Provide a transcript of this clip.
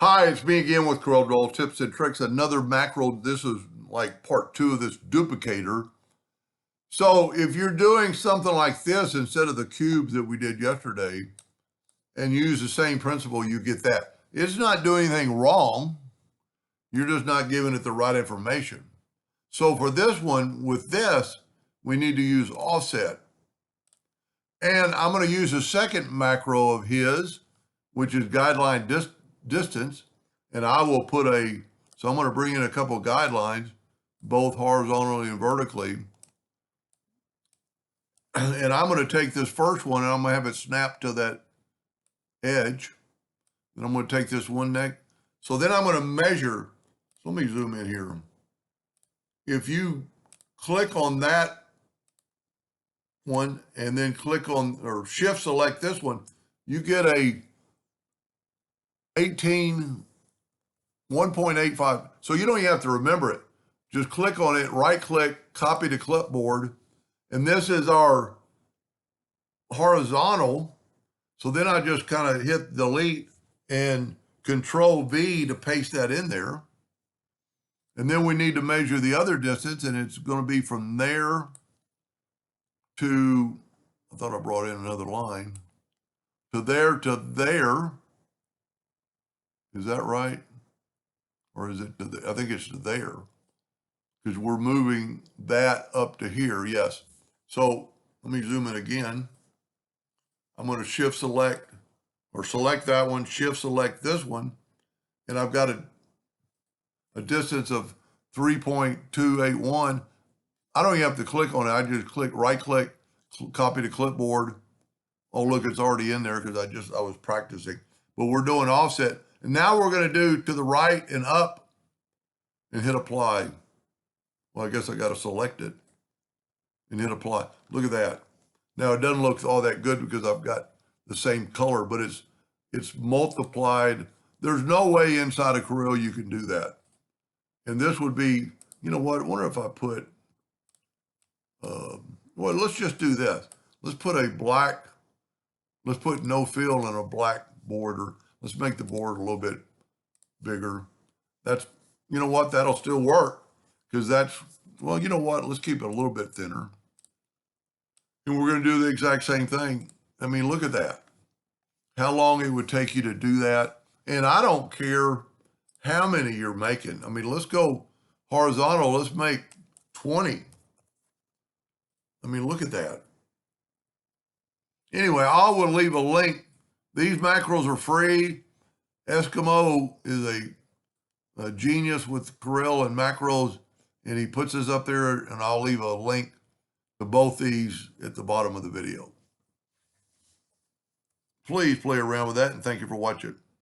Hi, it's me again with CorelDRAW tips and tricks. Another macro. This is like part 2 of this duplicator. So if you're doing something like this instead of the cubes that we did yesterday and use the same principle, you get that. It's not doing anything wrong. You're just not giving it the right information. So for this one, with this, we need to use offset. And I'm going to use a second macro of his, which is guideline distance. And I will put so I'm going to bring in a couple of guidelines, both horizontally and vertically. And I'm going to take this first one and I'm going to have it snap to that edge. Then I'm going to take this one neck. So then I'm going to measure. So let me zoom in here. If you click on that one and then click on or shift select this one, you get a 1.85. So you don't even have to remember it. Just click on it, right click, copy to clipboard. And this is our horizontal. So then I just kind of hit delete and Control V to paste that in there. And then we need to measure the other distance, and it's going to be from there to, I thought I brought in another line, to there to there. Is that right? Or is it to I think it's to there, because we're moving that up to here. Yes. So let me zoom in again. I'm going to shift select or select that one, shift select this one, and I've got a distance of 3.281. I don't even have to click on it. I just right click, copy to clipboard. Oh, look, it's already in there because I was practicing. But we're doing offset. And now we're going to do to the right and up and hit apply. Well, I guess I got to select it and hit apply. Look at that. Now it doesn't look all that good because I've got the same color, but it's multiplied. There's no way inside of Corel you can do that. And this would be, you know what, I wonder if I put, well, let's just do this. Let's put let's put no fill and a black border. Let's make the border a little bit bigger. That's, you know what, that'll still work because well, you know what, let's keep it a little bit thinner. And we're going to do the exact same thing. I mean, look at that. How long it would take you to do that. And I don't care how many you're making. I mean, let's go horizontal. Let's make 20. I mean, look at that. Anyway, I will leave a link. These macros are free. Eskimo is a genius with Corel and macros, and he puts this up there, and I'll leave a link to both these at the bottom of the video. Please play around with that, and thank you for watching.